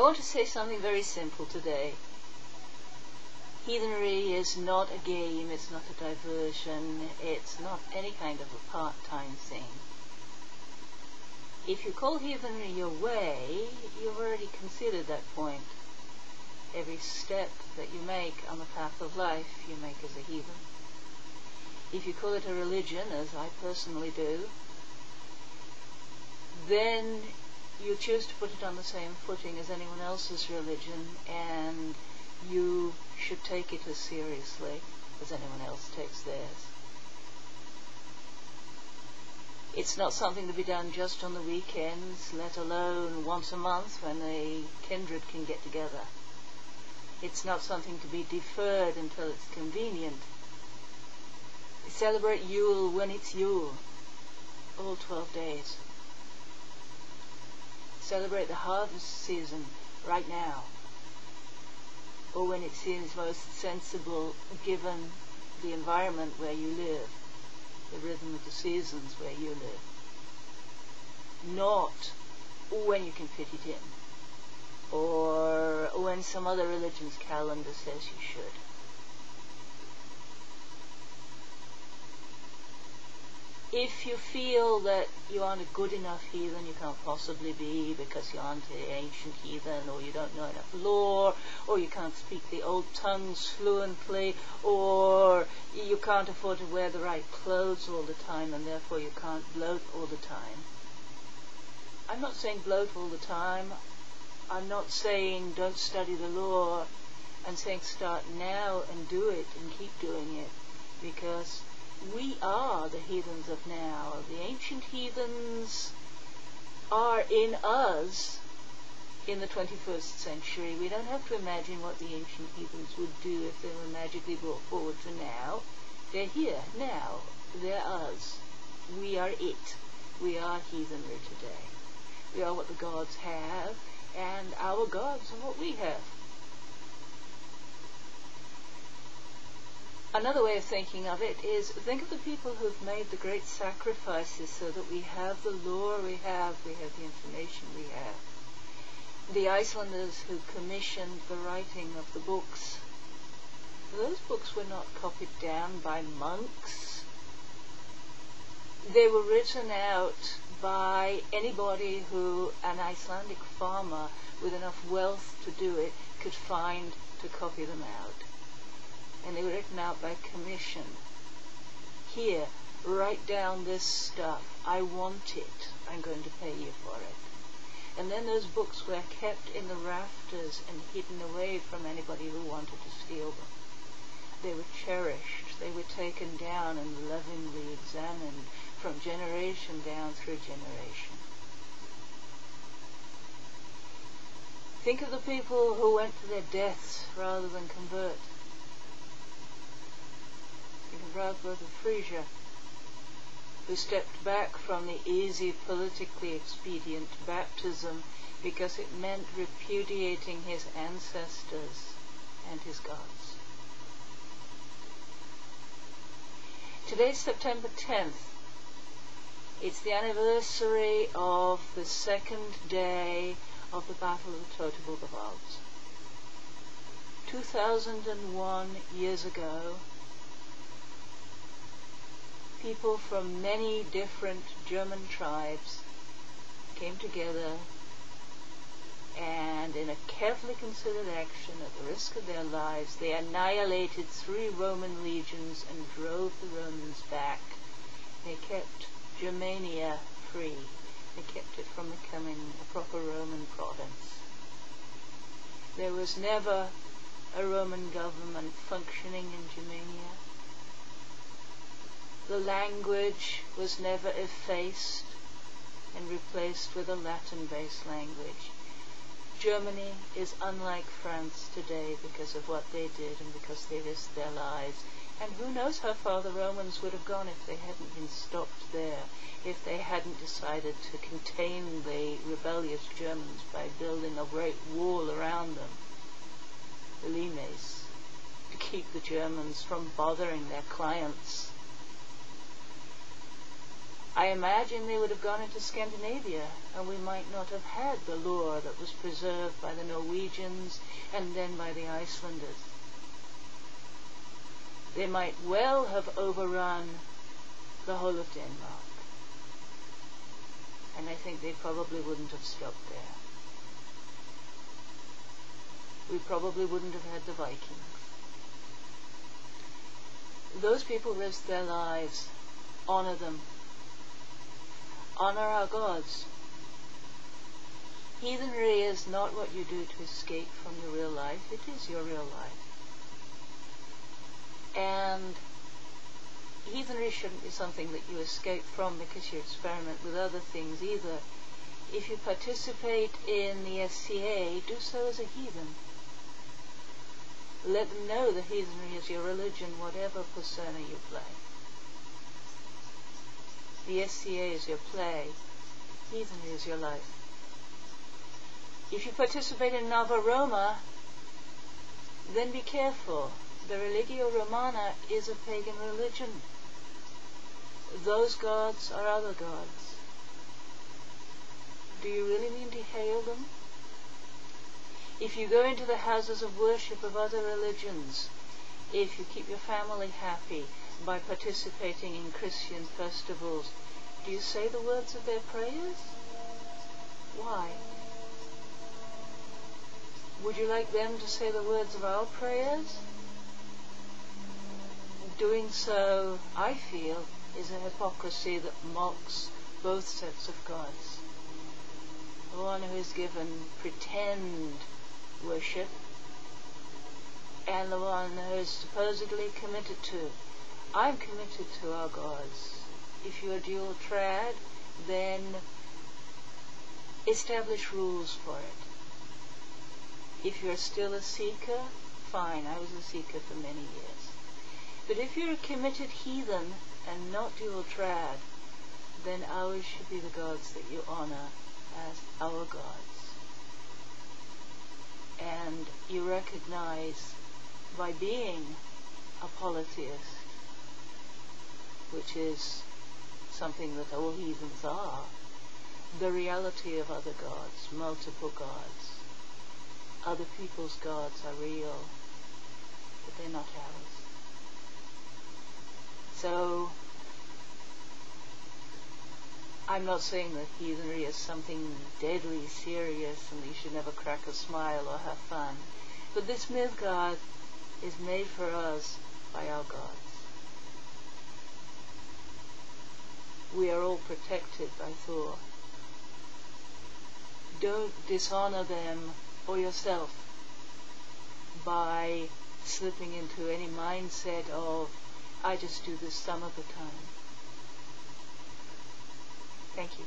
want to say something very simple today. Heathenry is not a game, it's not a diversion, it's not any kind of a part-time thing. If you call heathenry your way, you've already considered that point. Every step that you make on the path of life, you make as a heathen. If you call it a religion, as I personally do, then you choose to put it on the same footing as anyone else's religion, and you should take it as seriously as anyone else takes theirs. It's not something to be done just on the weekends, let alone once a month when a kindred can get together. It's not something to be deferred until it's convenient. Celebrate Yule when it's Yule, all 12 days. Celebrate the harvest season right now, or when it seems most sensible given the environment where you live, the rhythm of the seasons where you live. Not when you can fit it in, or when some other religion's calendar says you should. If you feel that you aren't a good enough heathen, you can't possibly be because you aren't an ancient heathen, or you don't know enough lore, or you can't speak the old tongues fluently, or you can't afford to wear the right clothes all the time and therefore you can't bloat all the time. I'm not saying bloat all the time. I'm not saying don't study the law. I'm saying start now and do it and keep doing it, because we are the heathens of now. The ancient heathens are in us in the 21st century. We don't have to imagine what the ancient heathens would do if they were magically brought forward to now. They're here now. They're us. We are it. We are heathenry today. We are what the gods have, and our gods are what we have. Another way of thinking of it is, think of the people who've made the great sacrifices so that we have the lore we have the information we have. The Icelanders who commissioned the writing of the books. Those books were not copied down by monks. They were written out by anybody who an Icelandic farmer with enough wealth to do it could find to copy them out. And they were written out by commission. Here, write down this stuff. I want it. I'm going to pay you for it. And then those books were kept in the rafters and hidden away from anybody who wanted to steal them. They were cherished. They were taken down and lovingly examined from generation down through generation. Think of the people who went to their deaths rather than convert. Brother of Frisia, who stepped back from the easy, politically expedient baptism because it meant repudiating his ancestors and his gods. Today's September 10th. It's the anniversary of the second day of the Battle of the Teutoburg of Alps. 2001 years ago, people from many different German tribes came together and in a carefully considered action at the risk of their lives, they annihilated 3 Roman legions and drove the Romans back. They kept Germania free. They kept it from becoming a proper Roman province. There was never a Roman government functioning in Germania. The language was never effaced and replaced with a Latin-based language. Germany is unlike France today because of what they did and because they risked their lives. And who knows how far the Romans would have gone if they hadn't been stopped there, if they hadn't decided to contain the rebellious Germans by building a great wall around them, the limes, to keep the Germans from bothering their clients. I imagine they would have gone into Scandinavia, and we might not have had the lore that was preserved by the Norwegians and then by the Icelanders. They might well have overrun the whole of Denmark. And I think they probably wouldn't have stopped there. We probably wouldn't have had the Vikings. Those people risked their lives. Honor them. Honor our gods. Heathenry is not what you do to escape from your real life. It is your real life. And heathenry shouldn't be something that you escape from because you experiment with other things either. If you participate in the SCA, do so as a heathen. Let them know that heathenry is your religion, whatever persona you play. The SCA is your play. Heathenry is your life. If you participate in Nava Roma, then be careful. The Religio Romana is a pagan religion. Those gods are other gods. Do you really mean to hail them? If you go into the houses of worship of other religions, if you keep your family happy by participating in Christian festivals, do you say the words of their prayers? Why? Would you like them to say the words of our prayers? Doing so, I feel, is a hypocrisy that mocks both sets of gods. The one who is given pretend worship and the one who is supposedly committed to. I'm committed to our gods. If you're dual trad, then establish rules for it. If you're still a seeker, fine, I was a seeker for many years. But if you're a committed heathen and not dual trad, then ours should be the gods that you honor as our gods. And you recognize by being a polytheist, which is something that all heathens are, the reality of other gods, multiple gods. Other people's gods are real, but they're not ours. So, I'm not saying that heathenry is something deadly serious and you should never crack a smile or have fun. But this Midgard is made for us by our gods. We are all protected by Thor. Don't dishonor them or yourself by slipping into any mindset of, I just do this some of the time. Thank you.